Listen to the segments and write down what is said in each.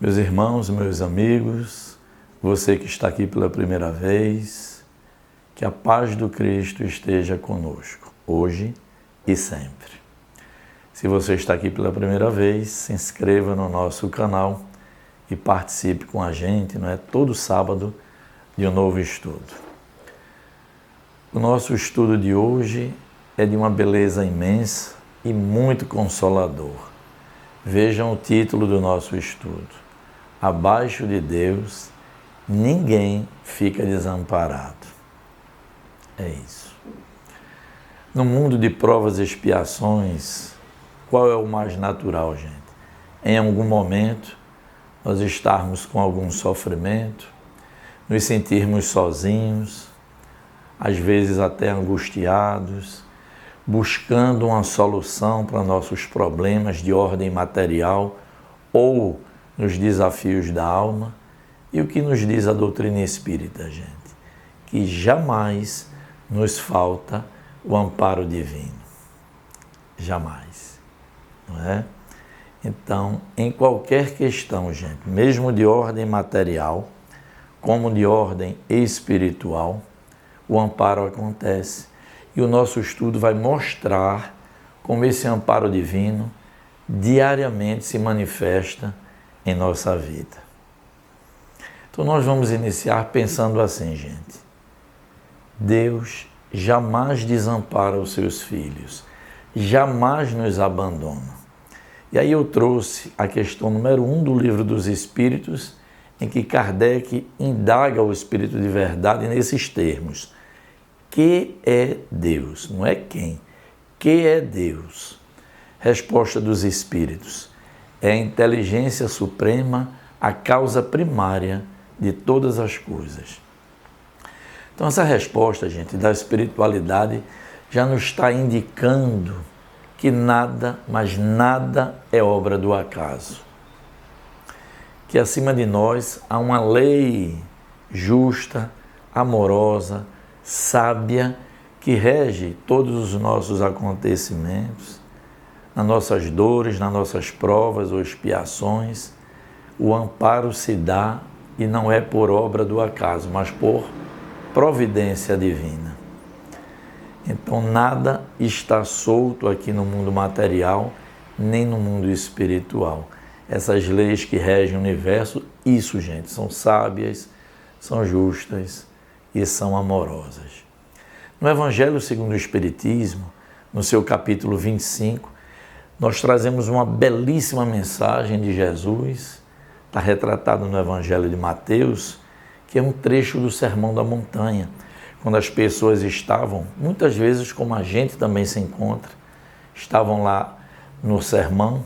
Meus irmãos, meus amigos, você que está aqui pela primeira vez, que a paz do Cristo esteja conosco, hoje e sempre. Se você está aqui pela primeira vez, se inscreva no nosso canal e participe com a gente, não é? Todo sábado de um novo estudo. O nosso estudo de hoje é de uma beleza imensa e muito consolador. Vejam o título do nosso estudo. Abaixo de Deus, ninguém fica desamparado. É isso. No mundo de provas e expiações, qual é o mais natural, gente? Em algum momento, nós estarmos com algum sofrimento, nos sentirmos sozinhos, às vezes até angustiados, buscando uma solução para nossos problemas de ordem material ou nos desafios da alma. E o que nos diz a doutrina espírita, gente? Que jamais nos falta o amparo divino. Jamais. Não é? Então, em qualquer questão, gente, mesmo de ordem material, como de ordem espiritual, o amparo acontece. E o nosso estudo vai mostrar como esse amparo divino diariamente se manifesta em nossa vida. Então nós vamos iniciar pensando assim, gente. Deus jamais desampara os seus filhos, jamais nos abandona. E aí eu trouxe a questão número 1 do Livro dos Espíritos, em que Kardec indaga o Espírito de verdade nesses termos. Que é Deus? Não é quem. Que é Deus? Resposta dos Espíritos. É a inteligência suprema, a causa primária de todas as coisas. Então essa resposta, gente, da espiritualidade já nos está indicando que nada, mas nada é obra do acaso. Que acima de nós há uma lei justa, amorosa, sábia, que rege todos os nossos acontecimentos, nas nossas dores, nas nossas provas ou expiações. O amparo se dá e não é por obra do acaso, mas por providência divina. Então nada está solto aqui no mundo material, nem no mundo espiritual. Essas leis que regem o universo, isso, gente, são sábias, são justas e são amorosas. No Evangelho segundo o Espiritismo, no seu capítulo 25, nós trazemos uma belíssima mensagem de Jesus, está retratado no Evangelho de Mateus, que é um trecho do Sermão da Montanha, quando as pessoas estavam, muitas vezes como a gente também se encontra, estavam lá no sermão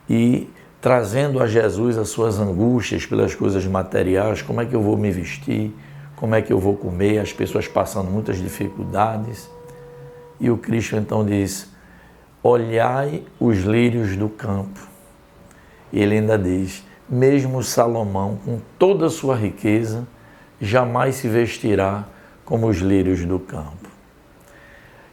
e trazendo a Jesus as suas angústias pelas coisas materiais, como é que eu vou me vestir, como é que eu vou comer, as pessoas passando muitas dificuldades. E o Cristo então diz, olhai os lírios do campo. E ele ainda diz, mesmo Salomão, com toda a sua riqueza, jamais se vestirá como os lírios do campo.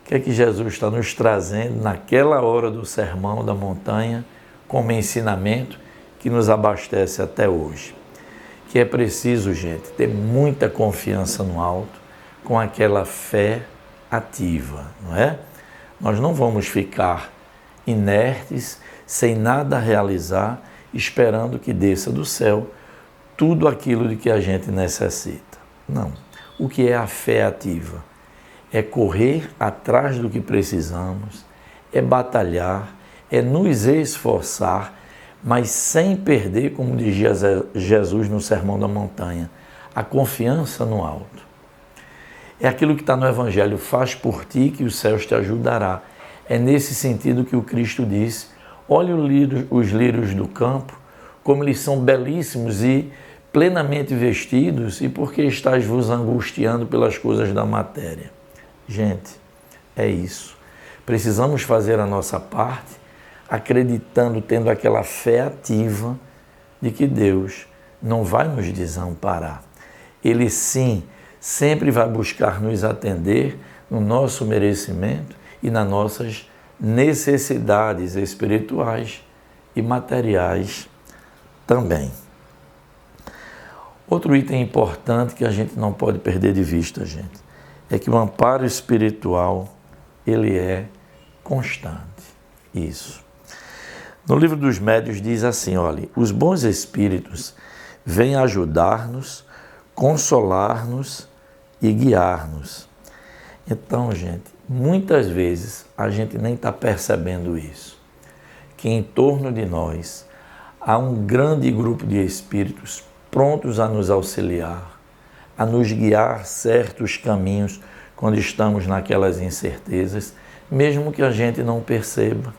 O que é que Jesus está nos trazendo naquela hora do Sermão da Montanha, como ensinamento que nos abastece até hoje? Que é preciso, gente, ter muita confiança no alto, com aquela fé ativa, não é? Nós não vamos ficar inertes, sem nada realizar, esperando que desça do céu tudo aquilo de que a gente necessita. Não. O que é a fé ativa? É correr atrás do que precisamos, é batalhar, é nos esforçar, mas sem perder, como dizia Jesus no Sermão da Montanha, a confiança no alto. É aquilo que está no Evangelho, faz por ti que os céus te ajudará. É nesse sentido que o Cristo disse, olhe os lírios do campo, como eles são belíssimos e plenamente vestidos, e por que estáis vos angustiando pelas coisas da matéria? Gente, é isso. Precisamos fazer a nossa parte, acreditando, tendo aquela fé ativa de que Deus não vai nos desamparar. Ele sim, sempre vai buscar nos atender no nosso merecimento e nas nossas necessidades espirituais e materiais também. Outro item importante que a gente não pode perder de vista, gente, é que o amparo espiritual, ele é constante. Isso. No livro dos Médiuns diz assim, olha, os bons espíritos vêm ajudar-nos, consolar-nos e guiar-nos. Então, gente, muitas vezes a gente nem está percebendo isso, que em torno de nós há um grande grupo de espíritos prontos a nos auxiliar, a nos guiar certos caminhos quando estamos naquelas incertezas, mesmo que a gente não perceba.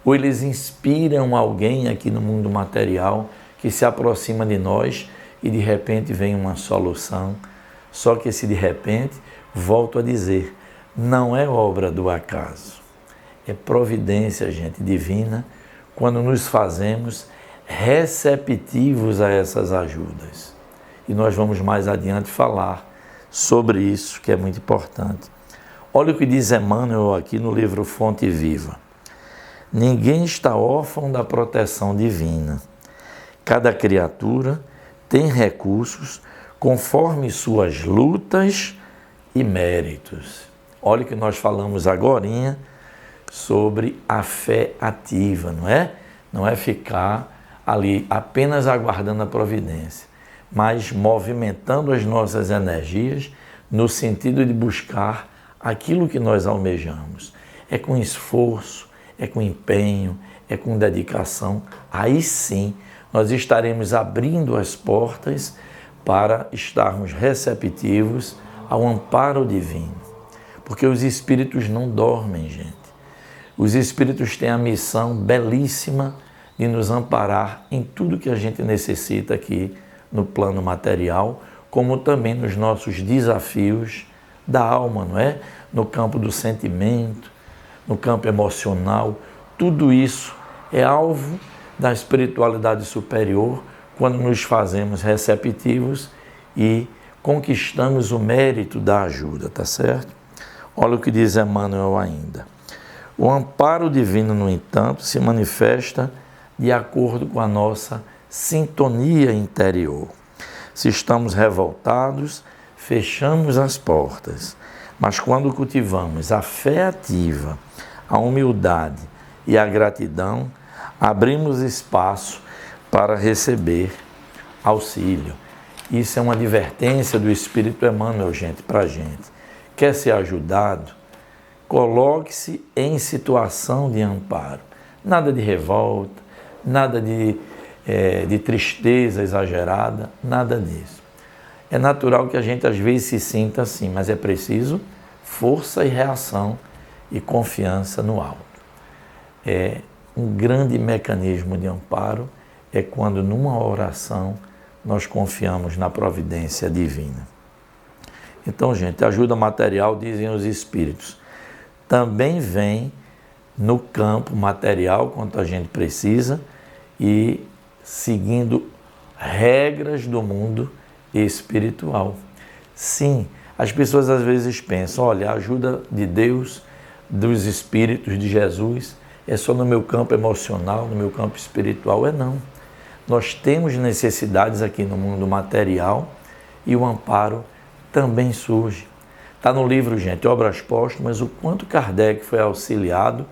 Ou eles inspiram alguém aqui no mundo material que se aproxima de nós e de repente vem uma solução. Só que esse de repente, volto a dizer, não é obra do acaso. É providência, gente, divina, quando nos fazemos receptivos a essas ajudas. E nós vamos mais adiante falar sobre isso, que é muito importante. Olha o que diz Emmanuel aqui no livro Fonte Viva. Ninguém está órfão da proteção divina. Cada criatura tem recursos conforme suas lutas e méritos. Olha o que nós falamos agorinha sobre a fé ativa, não é? Não é ficar ali apenas aguardando a providência, mas movimentando as nossas energias no sentido de buscar aquilo que nós almejamos. É com esforço, é com empenho, é com dedicação. Aí sim, nós estaremos abrindo as portas para estarmos receptivos ao amparo divino. Porque os espíritos não dormem, gente. Os espíritos têm a missão belíssima de nos amparar em tudo que a gente necessita aqui no plano material, como também nos nossos desafios da alma, não é? No campo do sentimento, no campo emocional. Tudo isso é alvo da espiritualidade superior quando nos fazemos receptivos e conquistamos o mérito da ajuda, tá certo? Olha o que diz Emmanuel ainda. O amparo divino, no entanto, se manifesta de acordo com a nossa sintonia interior. Se estamos revoltados, fechamos as portas. Mas quando cultivamos a fé ativa, a humildade e a gratidão, abrimos espaço para receber auxílio. Isso é uma advertência do Espírito Emmanuel, gente, para a gente. Quer ser ajudado? Coloque-se em situação de amparo. Nada de revolta, nada de tristeza exagerada, nada disso. É natural que a gente às vezes se sinta assim, mas é preciso força e reação e confiança no alto. Um grande mecanismo de amparo é quando numa oração nós confiamos na providência divina. Então, gente, ajuda material, dizem os espíritos, também vem no campo material quanto a gente precisa e seguindo regras do mundo espiritual. Sim, as pessoas às vezes pensam, olha, a ajuda de Deus, dos espíritos de Jesus, é só no meu campo emocional, no meu campo espiritual. Não. Nós temos necessidades aqui no mundo material e o amparo também surge. Está no livro, gente, Obras Póstumas, o quanto Kardec foi auxiliado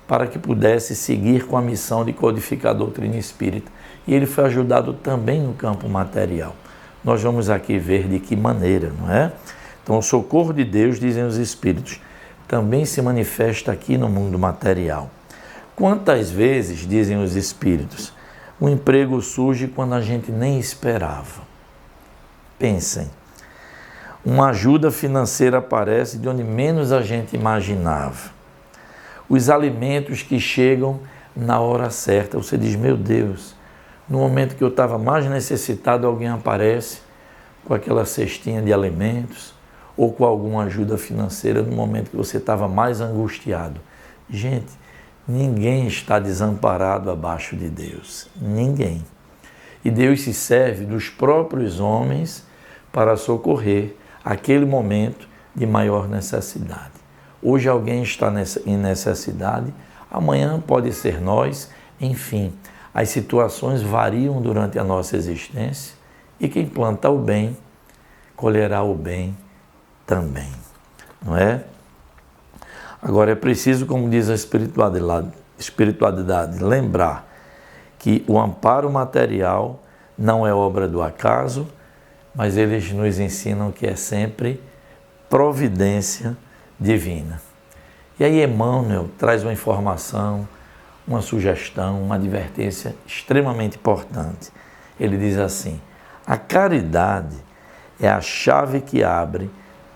para que pudesse seguir com a missão de codificar a doutrina espírita. E ele foi ajudado também no campo material. Nós vamos aqui ver de que maneira, não é? Então, o socorro de Deus, dizem os espíritos, também se manifesta aqui no mundo material. Quantas vezes, dizem os espíritos, o emprego surge quando a gente nem esperava? Pensem. Uma ajuda financeira aparece de onde menos a gente imaginava. Os alimentos que chegam na hora certa. Você diz, meu Deus, no momento que eu estava mais necessitado, alguém aparece com aquela cestinha de alimentos ou com alguma ajuda financeira no momento que você estava mais angustiado. Gente, ninguém está desamparado abaixo de Deus. Ninguém. E Deus se serve dos próprios homens para socorrer aquele momento de maior necessidade. Hoje alguém está em necessidade, amanhã pode ser nós, enfim. As situações variam durante a nossa existência E quem planta o bem, colherá o bem também, não é? Agora é preciso, como diz a espiritualidade, lembrar que o amparo material não é obra do acaso, mas eles nos ensinam que é sempre providência divina. E aí Emmanuel traz uma informação, uma sugestão, uma advertência extremamente importante. Ele diz assim: a caridade é a chave que abre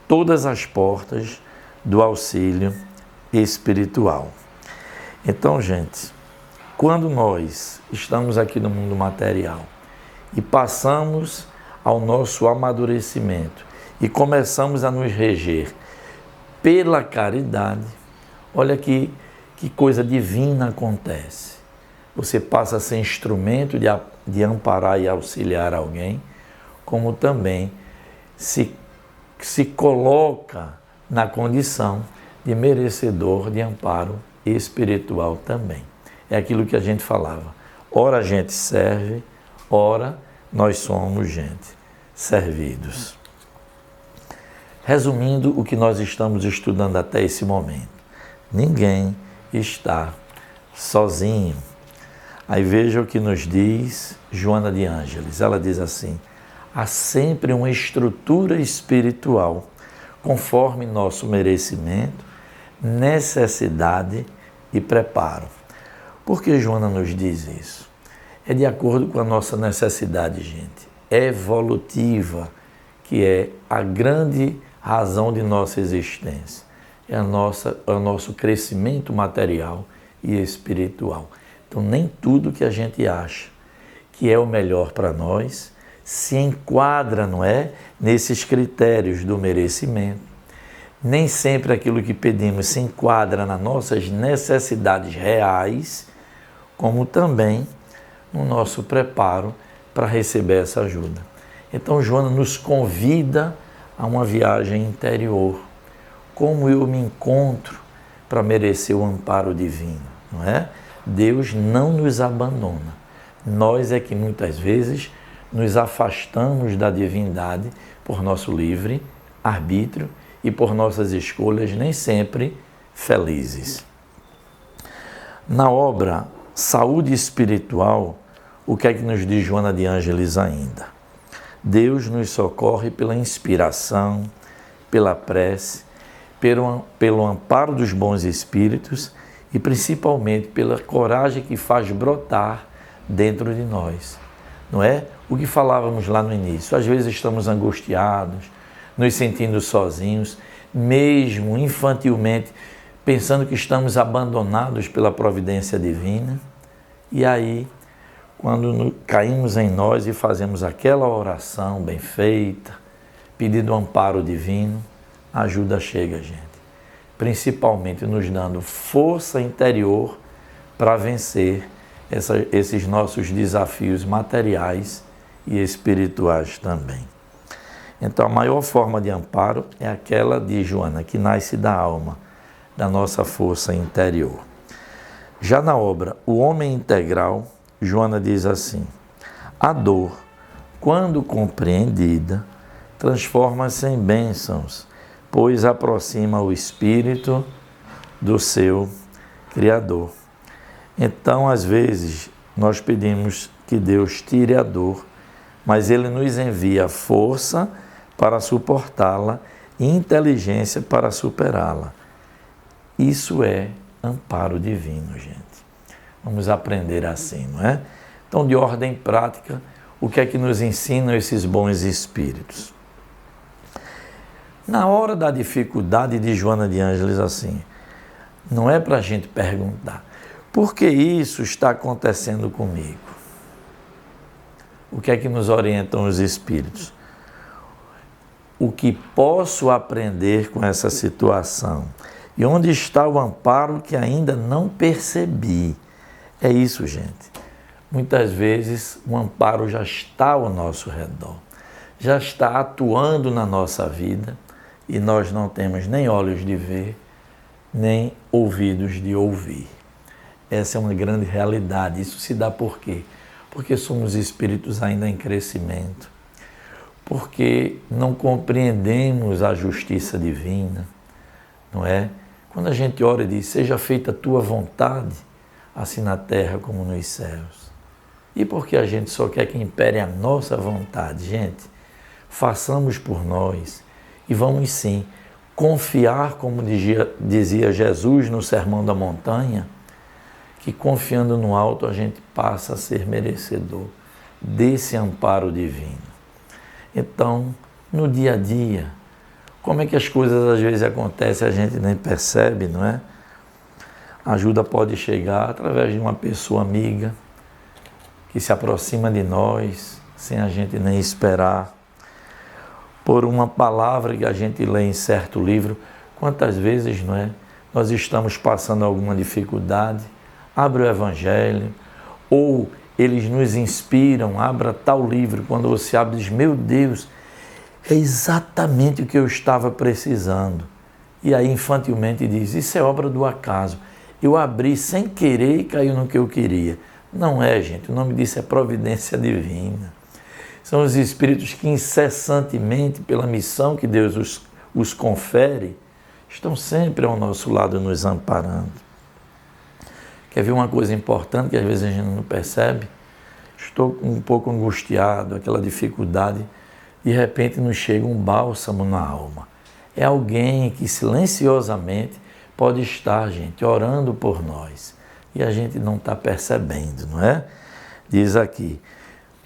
todas as portas do auxílio espiritual. Então, gente, quando nós estamos aqui no mundo material e passamos ao nosso amadurecimento e começamos a nos reger pela caridade, olha que coisa divina acontece. Você passa a ser instrumento de amparar e auxiliar alguém, como também se coloca na condição de merecedor de amparo espiritual também. É aquilo que a gente falava. Ora a gente serve, ora nós somos gente servidos. Resumindo o que nós estamos estudando até esse momento, ninguém está sozinho. Aí veja o que nos diz Joana de Ângeles. Ela diz assim: há sempre uma estrutura espiritual conforme nosso merecimento, necessidade e preparo. Por que Joana nos diz isso? É de acordo com a nossa necessidade, gente, evolutiva, que é a grande razão de nossa existência. É o nosso crescimento material e espiritual. Então, nem tudo que a gente acha que é o melhor para nós se enquadra, não é, nesses critérios do merecimento. Nem sempre aquilo que pedimos se enquadra nas nossas necessidades reais, como também no nosso preparo para receber essa ajuda. Então, Joana nos convida a uma viagem interior. Como eu me encontro para merecer o amparo divino, não é? Deus não nos abandona. Nós é que muitas vezes nos afastamos da divindade por nosso livre arbítrio e por nossas escolhas nem sempre felizes. Na obra Saúde Espiritual, o que é que nos diz Joana de Ângeles ainda? Deus nos socorre pela inspiração, pela prece, pelo amparo dos bons espíritos e principalmente pela coragem que faz brotar dentro de nós. Não é? O que falávamos lá no início. Às vezes estamos angustiados, nos sentindo sozinhos, mesmo infantilmente, pensando que estamos abandonados pela providência divina. E aí, quando caímos em nós e fazemos aquela oração bem feita, pedindo amparo divino, a ajuda chega, gente. Principalmente nos dando força interior para vencer esses nossos desafios materiais e espirituais também. Então, a maior forma de amparo é aquela de Joana, que nasce da alma, da nossa força interior. Já na obra O Homem Integral, Joana diz assim: a dor, quando compreendida, transforma-se em bênçãos, pois aproxima o espírito do seu Criador. Então, às vezes, nós pedimos que Deus tire a dor, mas Ele nos envia força para suportá-la e inteligência para superá-la. Isso é amparo divino, gente. Vamos aprender assim, não é? Então, de ordem prática, o que é que nos ensinam esses bons espíritos? Na hora da dificuldade de Joana de Ângeles, assim, não é para a gente perguntar: por que isso está acontecendo comigo? O que é que nos orientam os espíritos? O que posso aprender com essa situação? E onde está o amparo que ainda não percebi? É isso, gente. Muitas vezes o amparo já está ao nosso redor, já está atuando na nossa vida e nós não temos nem olhos de ver, nem ouvidos de ouvir. Essa é uma grande realidade. Isso se dá por quê? Porque somos espíritos ainda em crescimento. porque não compreendemos a justiça divina, não é? Quando a gente ora e diz, seja feita a tua vontade, assim na terra como nos céus. E porque a gente só quer que impere a nossa vontade, gente, façamos por nós e vamos sim confiar, como dizia Jesus no Sermão da Montanha, que confiando no alto a gente passa a ser merecedor desse amparo divino. Então, no dia a dia, como é que as coisas às vezes acontecem, a gente nem percebe, não é? A ajuda pode chegar através de uma pessoa amiga que se aproxima de nós, sem a gente nem esperar, por uma palavra que a gente lê em certo livro. Quantas vezes, não é? Nós estamos passando alguma dificuldade, abre o Evangelho, ou eles nos inspiram, abra tal livro, quando você abre diz, meu Deus, é exatamente o que eu estava precisando. E aí infantilmente diz, isso é obra do acaso. Eu abri sem querer e caiu no que eu queria. Não é, gente, o nome disso é providência divina. São os espíritos que incessantemente, pela missão que Deus os confere, estão sempre ao nosso lado nos amparando. Quer ver uma coisa importante que às vezes a gente não percebe? Estou um pouco angustiado, aquela dificuldade, de repente nos chega um bálsamo na alma. É alguém que silenciosamente pode estar, gente, orando por nós. E a gente não está percebendo, não é? Diz aqui,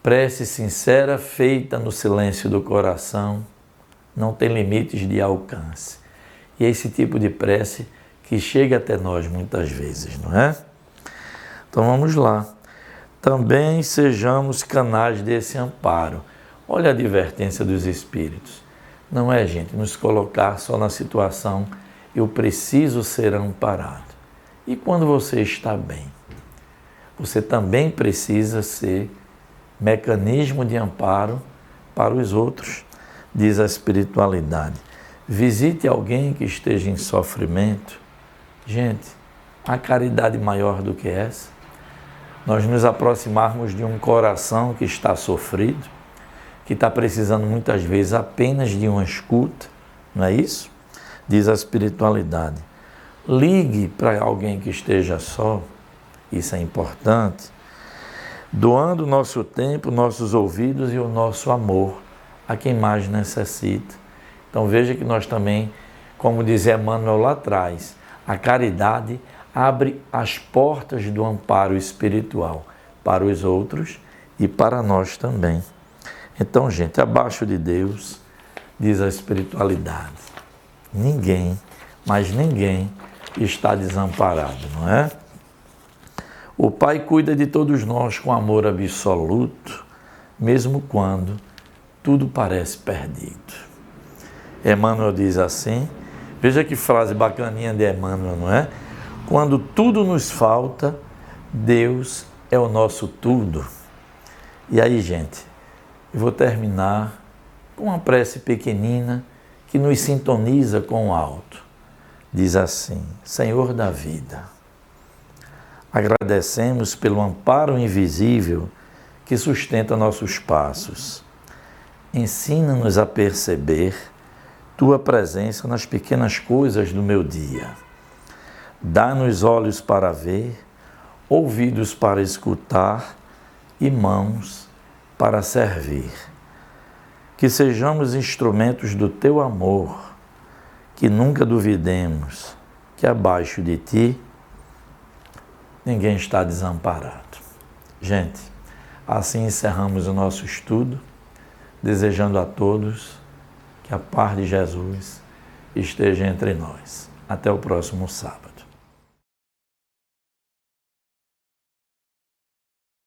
prece sincera feita no silêncio do coração não tem limites de alcance. E é esse tipo de prece que chega até nós muitas vezes, não é? Então vamos lá. Também sejamos canais desse amparo. Olha a advertência dos Espíritos. Não é, gente, nos colocar só na situação eu preciso ser amparado. E quando você está bem? Você também precisa ser mecanismo de amparo para os outros, diz a espiritualidade. Visite alguém que esteja em sofrimento. Gente, há caridade maior do que essa? Nós nos aproximarmos de um coração que está sofrido, que está precisando muitas vezes apenas de uma escuta, não é isso? Diz a espiritualidade. Ligue para alguém que esteja só, isso é importante, doando o nosso tempo, nossos ouvidos e o nosso amor a quem mais necessita. Então veja que nós também, como dizia Emmanuel lá atrás, a caridade abre as portas do amparo espiritual para os outros e para nós também. Então, gente, abaixo de Deus, diz a espiritualidade, ninguém, mas ninguém está desamparado, não é? O Pai cuida de todos nós com amor absoluto, mesmo quando tudo parece perdido. Emmanuel diz assim, veja que frase bacaninha de Emmanuel, não é? Quando tudo nos falta, Deus é o nosso tudo. E aí, gente, eu vou terminar com uma prece pequenina que nos sintoniza com o alto. Diz assim, Senhor da vida, agradecemos pelo amparo invisível que sustenta nossos passos. Ensina-nos a perceber Tua presença nas pequenas coisas do meu dia. Dá-nos olhos para ver, ouvidos para escutar e mãos para servir. Que sejamos instrumentos do Teu amor, que nunca duvidemos que abaixo de Ti ninguém está desamparado. Gente, assim encerramos o nosso estudo, desejando a todos que a paz de Jesus esteja entre nós. Até o próximo sábado.